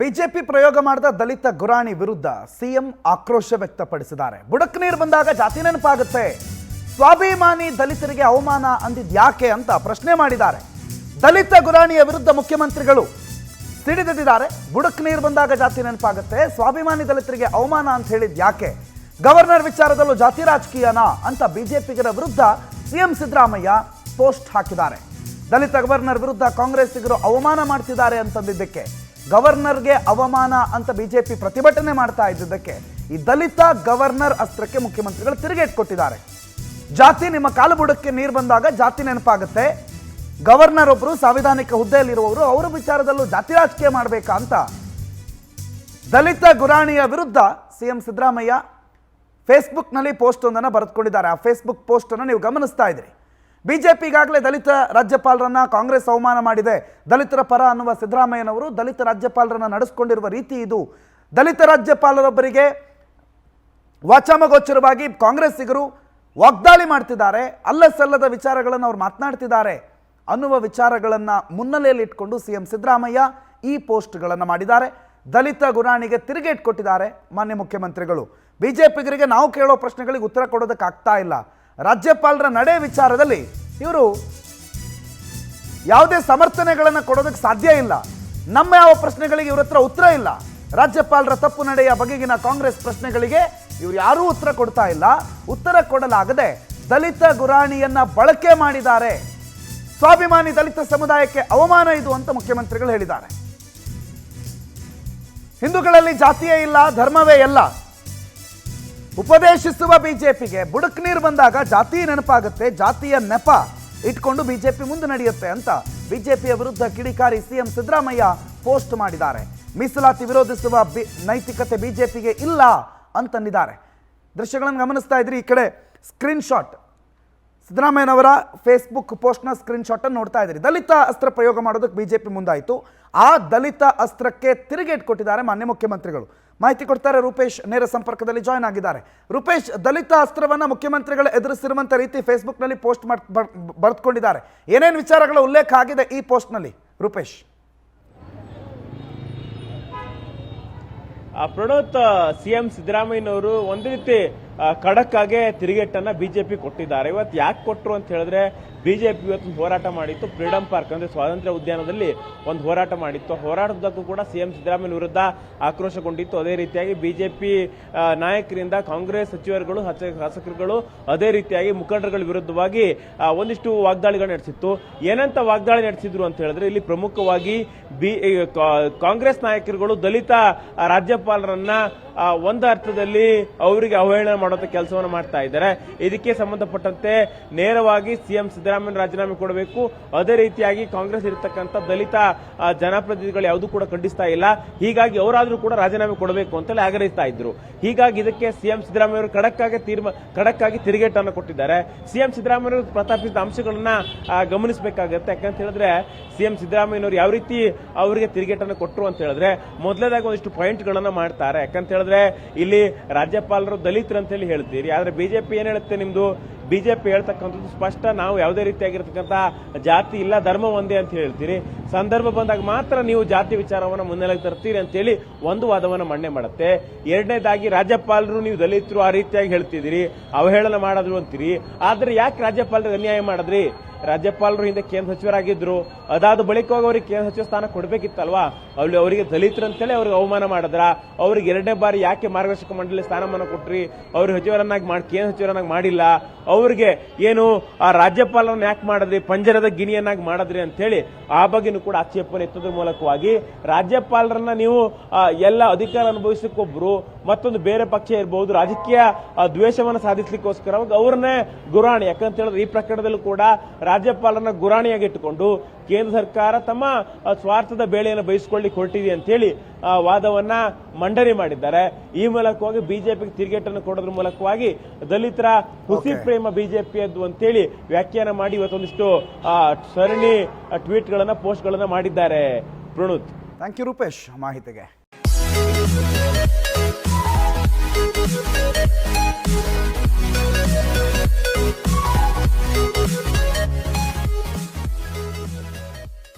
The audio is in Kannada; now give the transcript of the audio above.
ಬಿಜೆಪಿ ಪ್ರಯೋಗ ಮಾಡಿದ ದಲಿತ ಗುರಾಣಿ ವಿರುದ್ಧ ಸಿಎಂ ಆಕ್ರೋಶ ವ್ಯಕ್ತಪಡಿಸಿದ್ದಾರೆ. ಬುಡಕ್ ನೀರು ಬಂದಾಗ ಜಾತಿ ನೆನಪಾಗುತ್ತೆ, ಸ್ವಾಭಿಮಾನಿ ದಲಿತರಿಗೆ ಅವಮಾನ ಅಂದಿದ್ ಯಾಕೆ ಅಂತ ಪ್ರಶ್ನೆ ಮಾಡಿದ್ದಾರೆ. ದಲಿತ ಗುರಾಣಿಯ ವಿರುದ್ಧ ಮುಖ್ಯಮಂತ್ರಿಗಳು ಸಿಡಿದಿದ್ದಾರೆ. ಬುಡಕ್ ನೀರು ಬಂದಾಗ ಜಾತಿ ನೆನಪಾಗುತ್ತೆ, ಸ್ವಾಭಿಮಾನಿ ದಲಿತರಿಗೆ ಅವಮಾನ ಅಂತ ಹೇಳಿದ್ ಯಾಕೆ, ಗವರ್ನರ್ ವಿಚಾರದಲ್ಲೂ ಜಾತಿ ರಾಜಕೀಯನಾ ಅಂತ ಬಿಜೆಪಿಗರ ವಿರುದ್ಧ ಸಿಎಂ ಸಿದ್ದರಾಮಯ್ಯ ಪೋಸ್ಟ್ ಹಾಕಿದ್ದಾರೆ. ದಲಿತ ಗವರ್ನರ್ ವಿರುದ್ಧ ಕಾಂಗ್ರೆಸ್ಸಿಗರು ಅವಮಾನ ಮಾಡ್ತಿದ್ದಾರೆ ಅಂತಂದಿದ್ದಕ್ಕೆ, ಗವರ್ನರ್ಗೆ ಅವಮಾನ ಅಂತ ಬಿಜೆಪಿ ಪ್ರತಿಭಟನೆ ಮಾಡ್ತಾ ಇದ್ದಿದ್ದಕ್ಕೆ ಈ ದಲಿತ ಗವರ್ನರ್ ಅಸ್ತ್ರಕ್ಕೆ ಮುಖ್ಯಮಂತ್ರಿಗಳು ತಿರುಗೇಟ್ ಕೊಟ್ಟಿದ್ದಾರೆ. ಜಾತಿ ನಿಮ್ಮ ಕಾಲು ಬುಡಕ್ಕೆ ನೀರು ಬಂದಾಗ ಜಾತಿ ನೆನಪಾಗುತ್ತೆ, ಗವರ್ನರ್ ಒಬ್ಬರು ಸಾಂವಿಧಾನಿಕ ಹುದ್ದೆಯಲ್ಲಿರುವವರು, ಅವರ ವಿಚಾರದಲ್ಲೂ ಜಾತಿ ರಾಜಕೀಯ ಮಾಡಬೇಕಾ ಅಂತ ದಲಿತ ಗುರಾಣಿಯ ವಿರುದ್ಧ ಸಿಎಂ ಸಿದ್ದರಾಮಯ್ಯ ಫೇಸ್ಬುಕ್ನಲ್ಲಿ ಪೋಸ್ಟ್ ಒಂದನ್ನು ಬರೆದುಕೊಂಡಿದ್ದಾರೆ. ಆ ಫೇಸ್ಬುಕ್ ಪೋಸ್ಟ್ ಅನ್ನು ನೀವು ಗಮನಿಸ್ತಾ ಇದ್ರಿ. ಬಿಜೆಪಿ ಈಗಾಗಲೇ ದಲಿತ ರಾಜ್ಯಪಾಲರನ್ನ ಕಾಂಗ್ರೆಸ್ ಅವಮಾನ ಮಾಡಿದೆ, ದಲಿತರ ಪರ ಅನ್ನುವ ಸಿದ್ದರಾಮಯ್ಯನವರು ದಲಿತ ರಾಜ್ಯಪಾಲರನ್ನ ನಡೆಸಿಕೊಂಡಿರುವ ರೀತಿ ಇದು, ದಲಿತ ರಾಜ್ಯಪಾಲರೊಬ್ಬರಿಗೆ ವಾಚಾಮಗೋಚರವಾಗಿ ಕಾಂಗ್ರೆಸ್ಸಿಗರು ವಾಗ್ದಾಳಿ ಮಾಡ್ತಿದ್ದಾರೆ, ಅಲ್ಲಸಲ್ಲದ ವಿಚಾರಗಳನ್ನು ಅವ್ರು ಮಾತನಾಡ್ತಿದ್ದಾರೆ ಅನ್ನುವ ವಿಚಾರಗಳನ್ನು ಮುನ್ನೆಲೆಯಲ್ಲಿ ಇಟ್ಕೊಂಡು ಸಿಎಂ ಸಿದ್ದರಾಮಯ್ಯ ಈ ಪೋಸ್ಟ್ಗಳನ್ನು ಮಾಡಿದ್ದಾರೆ. ದಲಿತ ಗುರಾಣಿಗೆ ತಿರುಗೇಟ್ ಕೊಟ್ಟಿದ್ದಾರೆ ಮಾನ್ಯ ಮುಖ್ಯಮಂತ್ರಿಗಳು. ಬಿಜೆಪಿಗರಿಗೆ ನಾವು ಕೇಳೋ ಪ್ರಶ್ನೆಗಳಿಗೆ ಉತ್ತರ ಕೊಡೋದಕ್ಕಾಗ್ತಾ ಇಲ್ಲ. ರಾಜ್ಯಪಾಲರ ನಡೆ ವಿಚಾರದಲ್ಲಿ ಇವರು ಯಾವುದೇ ಸಮರ್ಥನೆಗಳನ್ನು ಕೊಡೋದಕ್ಕೆ ಸಾಧ್ಯ ಇಲ್ಲ. ನಮ್ಮ ಯಾವ ಪ್ರಶ್ನೆಗಳಿಗೆ ಇವ್ರ ಹತ್ರ ಉತ್ತರ ಇಲ್ಲ. ರಾಜ್ಯಪಾಲರ ತಪ್ಪು ನಡೆಯ ಬಗೆಗಿನ ಕಾಂಗ್ರೆಸ್ ಪ್ರಶ್ನೆಗಳಿಗೆ ಇವರು ಯಾರೂ ಉತ್ತರ ಕೊಡ್ತಾ ಇಲ್ಲ. ಉತ್ತರ ಕೊಡಲಾಗದೆ ದಲಿತ ಗುರಾಣಿಯನ್ನ ಬಳಕೆ ಮಾಡಿದ್ದಾರೆ. ಸ್ವಾಭಿಮಾನಿ ದಲಿತ ಸಮುದಾಯಕ್ಕೆ ಅವಮಾನ ಇದು ಅಂತ ಮುಖ್ಯಮಂತ್ರಿಗಳು ಹೇಳಿದ್ದಾರೆ. ಹಿಂದೂಗಳಲ್ಲಿ ಜಾತಿಯೇ ಇಲ್ಲ, ಧರ್ಮವೇ ಎಲ್ಲ ಉಪದೇಶಿಸುವ ಬಿಜೆಪಿಗೆ ಬುಡಕ್ ನೀರು ಬಂದಾಗ ಜಾತಿ ನೆನಪಾಗುತ್ತೆ, ಜಾತಿಯ ನೆಪ ಇಟ್ಕೊಂಡು ಬಿಜೆಪಿ ಮುಂದೆ ನಡೆಯುತ್ತೆ ಅಂತ ಬಿಜೆಪಿಯ ವಿರುದ್ಧ ಕಿಡಿಕಾರಿ ಸಿಎಂ ಸಿದ್ದರಾಮಯ್ಯ ಪೋಸ್ಟ್ ಮಾಡಿದ್ದಾರೆ. ಮೀಸಲಾತಿ ವಿರೋಧಿಸುವ ನೈತಿಕತೆ ಬಿಜೆಪಿಗೆ ಇಲ್ಲ ಅಂತಂದಿದ್ದಾರೆ. ದೃಶ್ಯಗಳನ್ನು ಗಮನಿಸ್ತಾ ಇದ್ರಿ. ಈ ಕಡೆ ಸ್ಕ್ರೀನ್ ಶಾಟ್, ಸಿದ್ದರಾಮಯ್ಯನವರ ಫೇಸ್ಬುಕ್ ಪೋಸ್ಟ್ನ ಸ್ಕ್ರೀನ್ ಶಾಟ್ ಅನ್ನು ನೋಡ್ತಾ ಇದ್ದೀರಿ. ದಲಿತ ಅಸ್ತ್ರ ಪ್ರಯೋಗ ಮಾಡೋದಕ್ಕೆ ಬಿಜೆಪಿ ಮುಂದಾಯಿತು. ಆ ದಲಿತ ಅಸ್ತ್ರಕ್ಕೆ ತಿರುಗೇಟ್ ಕೊಟ್ಟಿದ್ದಾರೆ ಮಾನ್ಯ ಮುಖ್ಯಮಂತ್ರಿಗಳು. ಮಾಹಿತಿ ಕೊಡ್ತಾರೆ ರೂಪೇಶ್, ನೇರ ಸಂಪರ್ಕದಲ್ಲಿ ಜಾಯ್ನ್ ಆಗಿದ್ದಾರೆ. ರೂಪೇಶ್, ದಲಿತ ಅಸ್ತ್ರವನ್ನ ಮುಖ್ಯಮಂತ್ರಿಗಳು ಎದುರಿಸಿರುವಂತ ರೀತಿ ಫೇಸ್ಬುಕ್ನಲ್ಲಿ ಪೋಸ್ಟ್ ಬರೆದುಕೊಂಡಿದ್ದಾರೆ. ಏನೇನು ವಿಚಾರಗಳ ಉಲ್ಲೇಖ ಆಗಿದೆ ಈ ಪೋಸ್ಟ್ನಲ್ಲಿ ರೂಪೇಶ್? ಪ್ರಣೋತ್, ಸಿಎಂ ಸಿದ್ದರಾಮಯ್ಯನವರು ಒಂದು ರೀತಿ ಖಡಕ್ ಆಗಿ ತಿರುಗೇಟನ್ನ ಬಿಜೆಪಿ ಕೊಟ್ಟಿದ್ದಾರೆ. ಇವತ್ತು ಯಾಕೆ ಕೊಟ್ಟರು ಅಂತ ಹೇಳಿದ್ರೆ, ಬಿಜೆಪಿ ಇವತ್ತು ಹೋರಾಟ ಮಾಡಿತ್ತು ಫ್ರೀಡಂ ಪಾರ್ಕ್ ಅಂದ್ರೆ ಸ್ವಾತಂತ್ರ್ಯ ಉದ್ಯಾನದಲ್ಲಿ ಒಂದು ಹೋರಾಟ ಮಾಡಿತ್ತು. ಹೋರಾಟದಕ್ಕೂ ಕೂಡ ಸಿಎಂ ಸಿದ್ದರಾಮಯ್ಯ ವಿರುದ್ಧ ಆಕ್ರೋಶಗೊಂಡಿತ್ತು. ಅದೇ ರೀತಿಯಾಗಿ ಬಿಜೆಪಿ ನಾಯಕರಿಂದ ಕಾಂಗ್ರೆಸ್ ಸಚಿವರುಗಳು, ಶಾಸಕರುಗಳು, ಅದೇ ರೀತಿಯಾಗಿ ಮುಖಂಡರುಗಳ ವಿರುದ್ಧವಾಗಿ ಒಂದಿಷ್ಟು ವಾಗ್ದಾಳಿಗಳು ನಡೆಸಿತ್ತು. ಏನಂತ ವಾಗ್ದಾಳಿ ನಡೆಸಿದ್ರು ಅಂತ ಹೇಳಿದ್ರೆ, ಇಲ್ಲಿ ಪ್ರಮುಖವಾಗಿ ಕಾಂಗ್ರೆಸ್ ನಾಯಕರುಗಳು ದಲಿತ ರಾಜ್ಯಪಾಲರನ್ನ ಒಂದು ಅರ್ಥದಲ್ಲಿ ಅವರಿಗೆ ಅವಹೇಳನ ಮಾಡೋದ ಕೆಲಸವನ್ನು ಮಾಡ್ತಾ ಇದ್ದಾರೆ. ಇದಕ್ಕೆ ಸಂಬಂಧಪಟ್ಟಂತೆ ನೇರವಾಗಿ ಸಿಎಂ ಸಿದ್ದರಾಮಯ್ಯ ರಾಜೀನಾಮೆ ಕೊಡಬೇಕು. ಅದೇ ರೀತಿಯಾಗಿ ಕಾಂಗ್ರೆಸ್ ಇರತಕ್ಕಂಥ ದಲಿತ ಜನಪ್ರತಿನಿಧಿಗಳು ಯಾವುದೂ ಕೂಡ ಖಂಡಿಸ್ತಾ ಇಲ್ಲ. ಹೀಗಾಗಿ ಅವರಾದ್ರೂ ಕೂಡ ರಾಜೀನಾಮೆ ಕೊಡಬೇಕು ಅಂತೇಳಿ ಆಗ್ರಹಿಸ್ತಾ ಇದ್ರು. ಹೀಗಾಗಿ ಇದಕ್ಕೆ ಸಿಎಂ ಸಿದ್ದರಾಮಯ್ಯ ಅವರು ಖಡಕ್ ಆಗಿ ತಿರುಗೇಟನ್ನು ಕೊಟ್ಟಿದ್ದಾರೆ. ಸಿಎಂ ಸಿದ್ದರಾಮಯ್ಯ ಪ್ರತಾಪಿಸಿದ ಅಂಶಗಳನ್ನ ಗಮನಿಸಬೇಕಾಗತ್ತೆ. ಯಾಕಂತ ಹೇಳಿದ್ರೆ, ಸಿಎಂ ಸಿದ್ದರಾಮಯ್ಯನವರು ಯಾವ ರೀತಿ ಅವರಿಗೆ ತಿರುಗೇಟನ್ನು ಕೊಟ್ಟರು ಅಂತ ಹೇಳಿದ್ರೆ, ಮೊದಲನೇದಾಗಿ ಒಂದಿಷ್ಟು ಪಾಯಿಂಟ್ಗಳನ್ನ ಮಾಡ್ತಾರೆ. ಯಾಕಂತ ಹೇಳಿದ್ರೆ, ಇಲ್ಲಿ ರಾಜ್ಯಪಾಲರು ದಲಿತರು ಅಂತ ಹೇಳಿ ಹೇಳ್ತೀರಿ, ಆದ್ರೆ ಬಿಜೆಪಿ ಏನ್ ಹೇಳುತ್ತೆ, ನಿಮ್ದು ಬಿಜೆಪಿ ಹೇಳ್ತಕ್ಕಂಥದ್ದು ಸ್ಪಷ್ಟ, ನಾವು ಯಾವುದೇ ರೀತಿಯಾಗಿರ್ತಕ್ಕಂಥ ಜಾತಿ ಇಲ್ಲ, ಧರ್ಮ ಒಂದೇ ಅಂತ ಹೇಳ್ತೀರಿ. ಸಂದರ್ಭ ಬಂದಾಗ ಮಾತ್ರ ನೀವು ಜಾತಿ ವಿಚಾರವನ್ನು ಮುನ್ನೆಲೆಗೆ ತರ್ತೀರಿ ಅಂತೇಳಿ ಒಂದು ವಾದವನ್ನು ಮಂಡನೆ ಮಾಡುತ್ತೆ. ಎರಡನೇದಾಗಿ, ರಾಜ್ಯಪಾಲರು ನೀವು ದಲಿತರು ಆ ರೀತಿಯಾಗಿ ಹೇಳ್ತಿದ್ದೀರಿ, ಅವಹೇಳನ ಮಾಡಿದ್ರು ಅಂತೀರಿ. ಆದ್ರೆ ಯಾಕೆ ರಾಜ್ಯಪಾಲರಿಗೆ ಅನ್ಯಾಯ ಮಾಡಿದ್ರಿ? ರಾಜ್ಯಪಾಲರು ಹಿಂದೆ ಕೇಂದ್ರ ಸಚಿವರಾಗಿದ್ರು, ಅದಾದ ಬಳಿಕವಾಗಿ ಅವರಿಗೆ ಕೇಂದ್ರ ಸಚಿವ ಸ್ಥಾನ ಕೊಡಬೇಕಿತ್ತಲ್ವಾ? ಅಲ್ಲಿ ಅವರಿಗೆ ದಲಿತರಂತೇಳಿ ಅವ್ರಿಗೆ ಅವಮಾನ ಮಾಡಿದ್ರ? ಅವ್ರಿಗೆ ಎರಡನೇ ಬಾರಿ ಯಾಕೆ ಮಾರ್ಗದರ್ಶಕ ಮಂಡಳಿ ಸ್ಥಾನಮಾನ ಕೊಟ್ರಿ? ಅವ್ರ ಸಚಿವರನ್ನಾಗಿ ಕೇಂದ್ರ ಸಚಿವರನ್ನಾಗಿ ಮಾಡಿಲ್ಲ. ಅವ್ರಿಗೆ ಏನು ಆ ರಾಜ್ಯಪಾಲರನ್ನ ಯಾಕೆ ಮಾಡಿದ್ರಿ, ಪಂಜರದ ಗಿಣಿಯನ್ನಾಗಿ ಮಾಡಿದ್ರಿ ಅಂತ ಹೇಳಿ ಆ ಬಗ್ಗೆನೂ ಕೂಡ ಆಕ್ಷೇಪಣೆ ಎತ್ತೋದ್ರ ಮೂಲಕವಾಗಿ ರಾಜ್ಯಪಾಲರನ್ನ ನೀವು ಎಲ್ಲ ಅಧಿಕಾರ ಅನುಭವಿಸಲಿಕ್ಕೊಬ್ರು, ಮತ್ತೊಂದು ಬೇರೆ ಪಕ್ಷ ಇರಬಹುದು, ರಾಜಕೀಯ ದ್ವೇಷವನ್ನು ಸಾಧಿಸಲಿಕ್ಕೋಸ್ಕರ ಅವ್ರನ್ನೇ ಗುರಾಣಿ. ಯಾಕಂತ ಹೇಳಿದ್ರೆ, ಈ ಪ್ರಕರಣದಲ್ಲೂ ಕೂಡ ರಾಜ್ಯಪಾಲರನ್ನ ಗುರಾಣಿಯಾಗಿಟ್ಟುಕೊಂಡು ಕೇಂದ್ರ ಸರ್ಕಾರ ತಮ್ಮ ಸ್ವಾರ್ಥದ ಬೇಳೆಯನ್ನು ಬಯಸಿಕೊಳ್ಳಿಕ್ಕೆ ಹೊರಟಿದೆ ಅಂತ ಹೇಳಿ ವಾದವನ್ನ ಮಂಡನೆ ಮಾಡಿದ್ದಾರೆ. ಈ ಮೂಲಕವಾಗಿ ಬಿಜೆಪಿಗೆ ತಿರುಗೇಟನ್ನು ಕೊಡೋದ್ರ ಮೂಲಕವಾಗಿ ದಲಿತರ ಹುಸಿ ಪ್ರೇಮ ಬಿಜೆಪಿಯದ್ದು ಅಂತೇಳಿ ವ್ಯಾಖ್ಯಾನ ಮಾಡಿ ಇವತ್ತೊಂದಿಷ್ಟು ಸರಣಿ ಟ್ವೀಟ್ಗಳನ್ನ, ಪೋಸ್ಟ್ಗಳನ್ನ ಮಾಡಿದ್ದಾರೆ. ಪ್ರಣೋತ್, ಥ್ಯಾಂಕ್ ಯು ರೂಪೇಶ್ ಮಾಹಿತಿಗೆ.